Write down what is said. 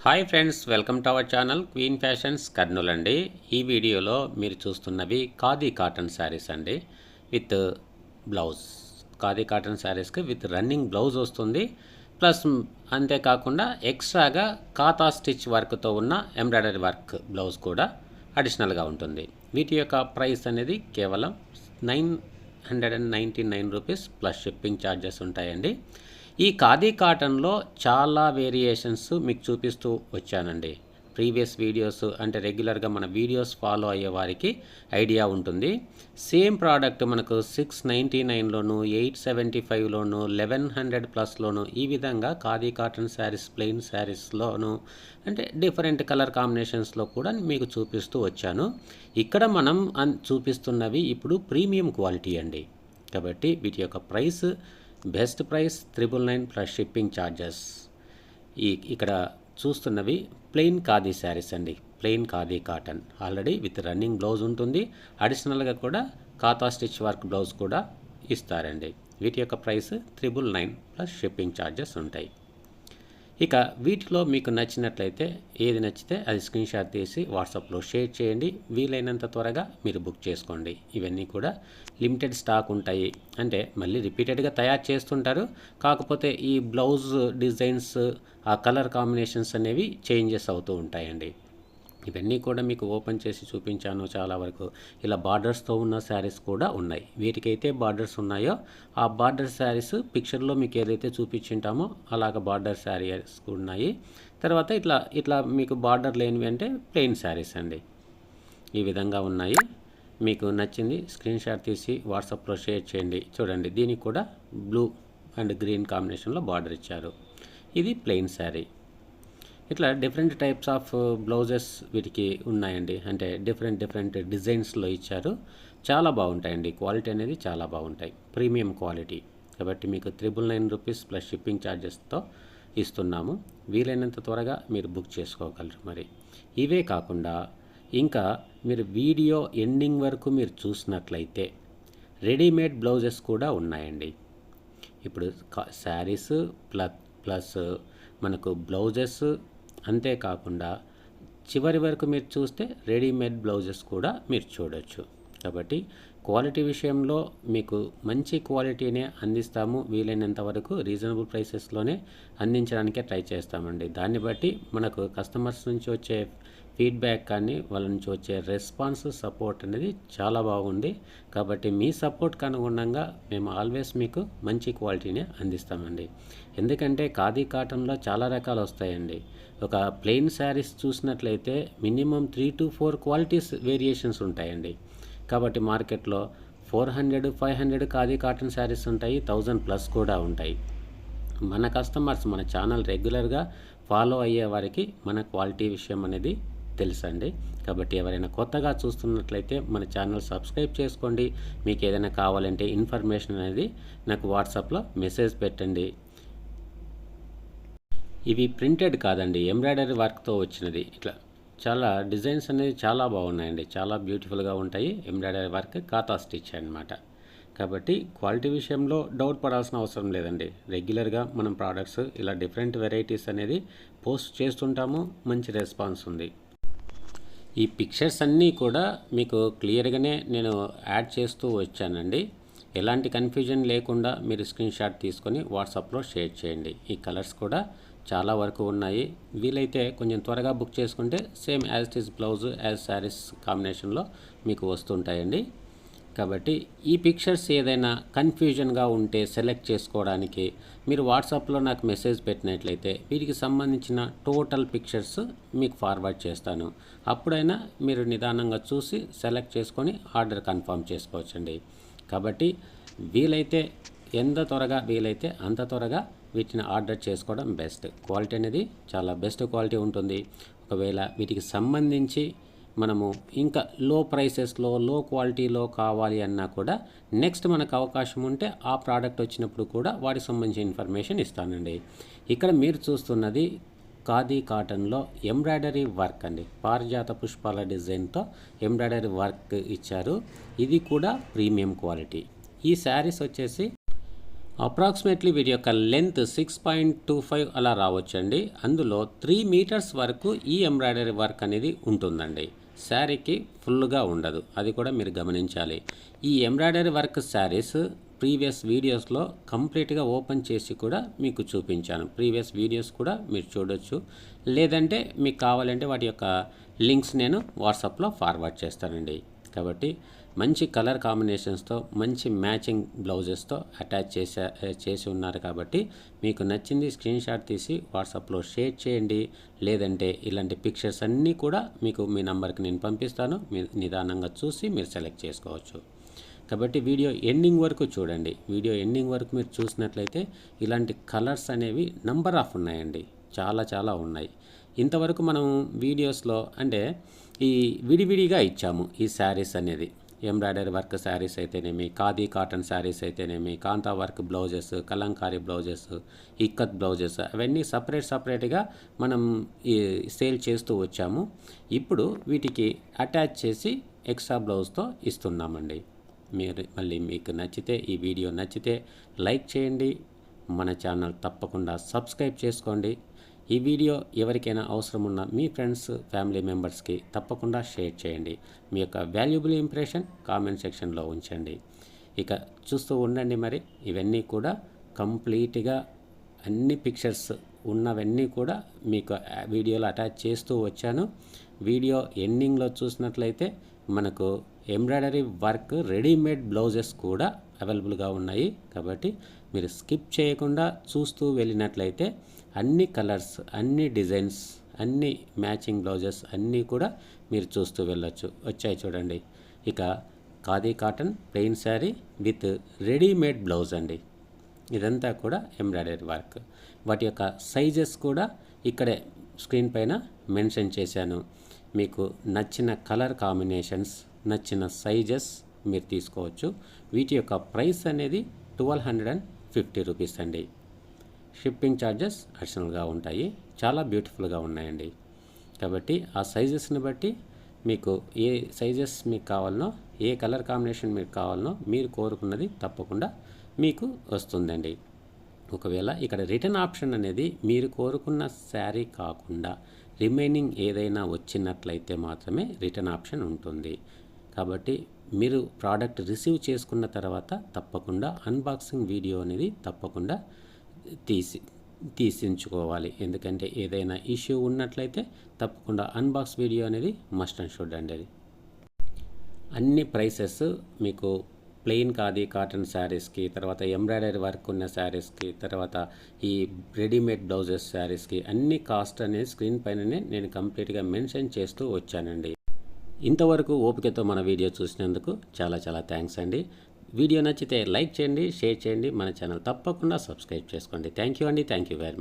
Hi friends, welcome to our channel queen fashions Kurnool అండి. ఈ వీడియోలో మీరు చూస్తున్నవి ఖాదీ కాటన్ శారీస్ అండి విత్ బ్లౌజ్. ఖాదీ కాటన్ శారీస్కి విత్ రన్నింగ్ బ్లౌజ్ వస్తుంది. ప్లస్ అంతేకాకుండా ఎక్స్ట్రాగా కాతా స్టిచ్ వర్క్తో ఉన్న ఎంబ్రాయిడరీ వర్క్ బ్లౌజ్ కూడా అడిషనల్గా ఉంటుంది. వీటి యొక్క ప్రైస్ అనేది కేవలం 999 రూపీస్ ప్లస్ షిప్పింగ్ ఛార్జెస్ ఉంటాయండి. ఈ ఖాదీ కాటన్లో చాలా వేరియేషన్స్ మీకు చూపిస్తూ వచ్చానండి. ప్రీవియస్ వీడియోస్ అంటే రెగ్యులర్గా మన వీడియోస్ ఫాలో అయ్యే వారికి ఐడియా ఉంటుంది. సేమ్ ప్రోడక్ట్ మనకు 699లోను 875లోను 1100 ప్లస్లోను ఈ విధంగా ఖాదీ కాటన్ శారీస్, ప్లెయిన్ శారీస్లోను అంటే డిఫరెంట్ కలర్ కాంబినేషన్స్లో కూడా మీకు చూపిస్తూ వచ్చాను. ఇక్కడ మనం చూపిస్తున్నవి ఇప్పుడు ప్రీమియం క్వాలిటీ అండి. కాబట్టి వీటి యొక్క price best price 999 plus shipping charges. ఇక్కడ చూస్తున్నవి ప్లెయిన్ ఖాదీ శారీస్ అండి. Plain khadi cotton already with running blouse ఉంటుంది. అడిషనల్గా కూడా కాతా స్టిచ్ వర్క్ బ్లౌజ్ కూడా ఇస్తారండి. వీటి యొక్క ప్రైస్ 999 ప్లస్ షిప్పింగ్ ఛార్జెస్ ఉంటాయి. ఇక వీటిలో మీకు నచ్చినట్లయితే ఏది నచ్చితే అది స్క్రీన్ షాట్ తీసి వాట్సాప్లో షేర్ చేయండి. వీలైనంత త్వరగా మీరు బుక్ చేసుకోండి. ఇవన్నీ కూడా లిమిటెడ్ స్టాక్ ఉంటాయి. అంటే మళ్ళీ రిపీటెడ్గా తయారు చేస్తుంటారు. కాకపోతే ఈ బ్లౌజ్ డిజైన్స్, ఆ కలర్ కాంబినేషన్స్ అనేవి చేంజెస్ అవుతూ ఉంటాయండి. ఇవన్నీ కూడా మీకు ఓపెన్ చేసి చూపించాను. చాలా వరకు ఇలా బార్డర్స్తో ఉన్న శారీస్ కూడా ఉన్నాయి. వీటికైతే బార్డర్స్ ఉన్నాయో ఆ బార్డర్ శారీస్ పిక్చర్లో మీకు ఏదైతే చూపించింటామో అలాగ బార్డర్ శారీస్ ఉన్నాయి. తర్వాత ఇట్లా మీకు బార్డర్ లేనివి అంటే ప్లెయిన్ శారీస్ అండి. ఈ విధంగా ఉన్నాయి. మీకు నచ్చింది స్క్రీన్ షాట్ తీసి వాట్సాప్లో షేర్ చేయండి. చూడండి, దీనికి కూడా బ్లూ అండ్ గ్రీన్ కాంబినేషన్లో బార్డర్ ఇచ్చారు. ఇది ప్లెయిన్ శారీ. ఇట్లా డిఫరెంట్ టైప్స్ ఆఫ్ బ్లౌజెస్ వీటికి ఉన్నాయండి. అంటే డిఫరెంట్ డిజైన్స్లో ఇచ్చారు. చాలా బాగుంటాయండి. క్వాలిటీ అనేది చాలా బాగుంటాయి. Premium quality. కాబట్టి మీకు 999 రూపీస్ ప్లస్ షిప్పింగ్ ఛార్జెస్తో ఇస్తున్నాము. వీలైనంత త్వరగా మీరు బుక్ చేసుకోగలరు. మరి ఇవే కాకుండా ఇంకా మీరు వీడియో ఎండింగ్ వరకు మీరు చూసినట్లయితే రెడీమేడ్ బ్లౌజెస్ కూడా ఉన్నాయండి. ఇప్పుడు శారీస్ ప్లస్ మనకు బ్లౌజెస్, అంతేకాకుండా చివరి వరకు మీరు చూస్తే రెడీమేడ్ బ్లౌజెస్ కూడా మీరు చూడొచ్చు. కాబట్టి క్వాలిటీ విషయంలో మీకు మంచి క్వాలిటీనే అందిస్తాము. వీలైనంత వరకు రీజనబుల్ ప్రైసెస్లోనే అందించడానికే ట్రై చేస్తామండి. దాన్ని బట్టి మనకు కస్టమర్స్ నుంచి వచ్చే ఫీడ్బ్యాక్ కానీ వాళ్ళ నుంచి వచ్చే రెస్పాన్స్, సపోర్ట్ అనేది చాలా బాగుంది. కాబట్టి మీ సపోర్ట్కి అనుగుణంగా మేము ఆల్వేస్ మీకు మంచి క్వాలిటీనే అందిస్తామండి. ఎందుకంటే ఖాదీ కాటన్లో చాలా రకాలు వస్తాయండి. ఒక ప్లెయిన్ శారీస్ చూసినట్లయితే మినిమం 3 to 4 క్వాలిటీస్ వేరియేషన్స్ ఉంటాయండి. కాబట్టి మార్కెట్లో 400, 500 ఖాదీ కాటన్ శారీస్ ఉంటాయి. 1000 ప్లస్ కూడా ఉంటాయి. మన కస్టమర్స్ మన ఛానల్ రెగ్యులర్గా ఫాలో అయ్యే వారికి మన క్వాలిటీ విషయం అనేది తెలుసండి. కాబట్టి ఎవరైనా కొత్తగా చూస్తున్నట్లయితే మన ఛానల్ సబ్స్క్రైబ్ చేసుకోండి. మీకు ఏదైనా కావాలంటే ఇన్ఫర్మేషన్ అనేది నాకు వాట్సాప్లో మెసేజ్ పెట్టండి. ఇవి ప్రింటెడ్ కాదండి, ఎంబ్రాయిడరీ వర్క్తో వచ్చినది. ఇట్లా చాలా డిజైన్స్ అనేది చాలా బాగున్నాయండి. చాలా బ్యూటిఫుల్గా ఉంటాయి. ఎంబ్రాయిడరీ వర్క్ కాతా స్టిచ్ అన్నమాట. కాబట్టి క్వాలిటీ విషయంలో డౌట్ పడాల్సిన అవసరం లేదండి. రెగ్యులర్గా మనం ప్రోడక్ట్స్ ఇలా డిఫరెంట్ వెరైటీస్ అనేది పోస్ట్ చేస్తుంటాము. మంచి రెస్పాన్స్ ఉంది. ఈ పిక్చర్స్ అన్నీ కూడా మీకు క్లియర్గానే నేను యాడ్ చేస్తూ వచ్చానండి. ఎలాంటి కన్ఫ్యూజన్ లేకుండా మీరు స్క్రీన్ షాట్ తీసుకొని వాట్సాప్లో షేర్ చేయండి. ఈ కలర్స్ కూడా చాలా వరకు ఉన్నాయి. వీలైతే కొంచెం త్వరగా బుక్ చేసుకుంటే same as it is blouse as saris కాంబినేషన్లో మీకు వస్తుంటాయండి. కాబట్టి ఈ పిక్చర్స్ ఏదైనా కన్ఫ్యూజన్గా ఉంటే సెలెక్ట్ చేసుకోవడానికి మీరు వాట్సాప్లో నాకు మెసేజ్ పెట్టినట్లయితే వీటికి సంబంధించిన టోటల్ పిక్చర్స్ మీకు ఫార్వర్డ్ చేస్తాను. అప్పుడైనా మీరు నిదానంగా చూసి సెలెక్ట్ చేసుకొని ఆర్డర్ కన్ఫర్మ్ చేసుకోవచ్చండి. కాబట్టి వీలైతే ఎంత త్వరగా వీలైతే అంత త్వరగా వీటిని ఆర్డర్ చేసుకోవడం బెస్ట్. క్వాలిటీ అనేది చాలా బెస్ట్ క్వాలిటీ ఉంటుంది. ఒకవేళ వీటికి సంబంధించి మనము ఇంకా లో ప్రైసెస్లో, లో క్వాలిటీలో కావాలి అన్నా కూడా నెక్స్ట్ మనకు అవకాశం ఉంటే ఆ ప్రోడక్ట్ వచ్చినప్పుడు కూడా వాటికి సంబంధించిన ఇన్ఫర్మేషన్ ఇస్తానండి. ఇక్కడ మీరు చూస్తున్నది ఖాదీ కాటన్లో ఎంబ్రాయిడరీ వర్క్ అండి. పారిజాత పుష్పాల డిజైన్తో ఎంబ్రాయిడరీ వర్క్ ఇచ్చారు. ఇది కూడా ప్రీమియం క్వాలిటీ. ఈ శారీస్ వచ్చేసి అప్రాక్సిమేట్లీ వీటి యొక్క లెంత్ 6.25 అలా రావచ్చండి. అందులో 3 మీటర్స్ వరకు ఈ ఎంబ్రాయిడరీ వర్క్ అనేది ఉంటుందండి. శారీకి ఫుల్గా ఉండదు, అది కూడా మీరు గమనించాలి. ఈ ఎంబ్రాయిడరీ వర్క్ శారీస్ ప్రీవియస్ వీడియోస్లో కంప్లీట్గా ఓపెన్ చేసి కూడా మీకు చూపించాను. ప్రీవియస్ వీడియోస్ కూడా మీరు చూడొచ్చు. లేదంటే మీకు కావాలంటే వాటి యొక్క లింక్స్ నేను వాట్సాప్లో ఫార్వర్డ్ చేస్తానండి. కాబట్టి మంచి కలర్ కాంబినేషన్స్తో మంచి మ్యాచింగ్ బ్లౌజెస్తో అటాచ్ చేసి ఉన్నారు. కాబట్టి మీకు నచ్చింది స్క్రీన్ షాట్ తీసి వాట్సాప్లో షేర్ చేయండి. లేదంటే ఇలాంటి పిక్చర్స్ అన్నీ కూడా మీకు మీ నంబర్కి నేను పంపిస్తాను. మీరు నిదానంగా చూసి మీరు సెలెక్ట్ చేసుకోవచ్చు. కాబట్టి వీడియో ఎండింగ్ వరకు చూడండి. వీడియో ఎండింగ్ వరకు మీరు చూసినట్లయితే ఇలాంటి కలర్స్ అనేవి నంబర్ ఆఫ్ ఉన్నాయండి, చాలా ఉన్నాయి. ఇంతవరకు మనం వీడియోస్లో అంటే ఈ విడివిడిగా ఇచ్చాము ఈ శారీస్ అనేది. ఎంబ్రాయిడరీ వర్క్ శారీస్ అయితేనేమి, ఖాదీ కాటన్ శారీస్ అయితేనేమి, kantha work blouses, kalamkari blouses, ikat blouses అవన్నీ సపరేట్గా మనం ఈ సేల్ చేస్తూ వచ్చాము. ఇప్పుడు వీటికి అటాచ్ చేసి ఎక్స్ట్రా బ్లౌజ్తో ఇస్తున్నామండి. మీరు మళ్ళీ మీకు నచ్చితే, ఈ వీడియో నచ్చితే లైక్ చేయండి. మన ఛానల్ తప్పకుండా సబ్స్క్రైబ్ చేసుకోండి. ఈ వీడియో ఎవరికైనా అవసరం ఉన్న మీ ఫ్రెండ్స్, ఫ్యామిలీ మెంబర్స్కి తప్పకుండా షేర్ చేయండి. మీ యొక్క వాల్యుబుల్ ఇంప్రెషన్ కామెంట్ సెక్షన్లో ఉంచండి. ఇక చూస్తూ ఉండండి. మరి ఇవన్నీ కూడా కంప్లీట్గా అన్ని పిక్చర్స్ ఉన్నవన్నీ కూడా మీకు వీడియోలో అటాచ్ చేస్తూ వచ్చాను. వీడియో ఎండింగ్లో చూసినట్లయితే మనకు ఎంబ్రాయిడరీ వర్క్ రెడీమేడ్ బ్లౌజెస్ కూడా అవైలబుల్గా ఉన్నాయి. కాబట్టి మీరు స్కిప్ చేయకుండా చూస్తూ వెళ్ళినట్లయితే అన్ని కలర్స్, అన్ని డిజైన్స్, అన్ని మ్యాచింగ్ బ్లౌజెస్ అన్నీ కూడా మీరు చూస్తూ వెళ్ళొచ్చు. వచ్చాయి చూడండి. ఇక khadi cotton plain sari with readymade blouse అండి. ఇదంతా కూడా ఎంబ్రాయిడరీ వర్క్. వాటి యొక్క సైజెస్ కూడా ఇక్కడే స్క్రీన్ పైన మెన్షన్ చేశాను. మీకు నచ్చిన కలర్ కాంబినేషన్స్, నచ్చిన సైజెస్ మీరు తీసుకోవచ్చు. వీటి యొక్క ప్రైస్ అనేది 1250 రూపీస్ అండి. షిప్పింగ్ ఛార్జెస్ అడిషనల్గా ఉంటాయి. చాలా బ్యూటిఫుల్గా ఉన్నాయండి. కాబట్టి ఆ సైజెస్ని బట్టి మీకు ఏ సైజెస్ మీకు కావాలనో, ఏ కలర్ కాంబినేషన్ మీకు కావాలనో మీరు కోరుకున్నది తప్పకుండా మీకు వస్తుందండి. ఒకవేళ ఇక్కడ రిటర్న్ ఆప్షన్ అనేది మీరు కోరుకున్న శారీ కాకుండా రిమైనింగ్ ఏదైనా వచ్చినట్లయితే మాత్రమే రిటర్న్ ఆప్షన్ ఉంటుంది. కాబట్టి మీరు ప్రోడక్ట్ రిసీవ్ చేసుకున్న తర్వాత తప్పకుండా అన్బాక్సింగ్ వీడియో అనేది తప్పకుండా తీసించుకోవాలి. ఎందుకంటే ఏదైనా ఇష్యూ ఉన్నట్లయితే తప్పకుండా అన్బాక్స్ వీడియో అనేది మస్ట్ అండ్ షుడ్ అండి. అది అన్ని ప్రైసెస్ మీకు ప్లెయిన్ ఖాదీ కాటన్ శారీస్కి, తర్వాత ఎంబ్రాయిడరీ వర్క్ ఉన్న శారీస్కి, తర్వాత ఈ రెడీమేడ్ బ్లౌజెస్ శారీస్కి అన్ని కాస్ట్ అనేది స్క్రీన్ పైననే నేను కంప్లీట్గా మెన్షన్ చేస్తూ వచ్చానండి. ఇంతవరకు ఓపికతో మన వీడియో చూసినందుకు చాలా థ్యాంక్స్ అండి. వీడియో నచ్చితే లైక్ చేయండి, షేర్ చేయండి. మన ఛానల్ తప్పకుండా సబ్స్క్రైబ్ చేసుకోండి. థ్యాంక్ యూ అండి. Thank you very much.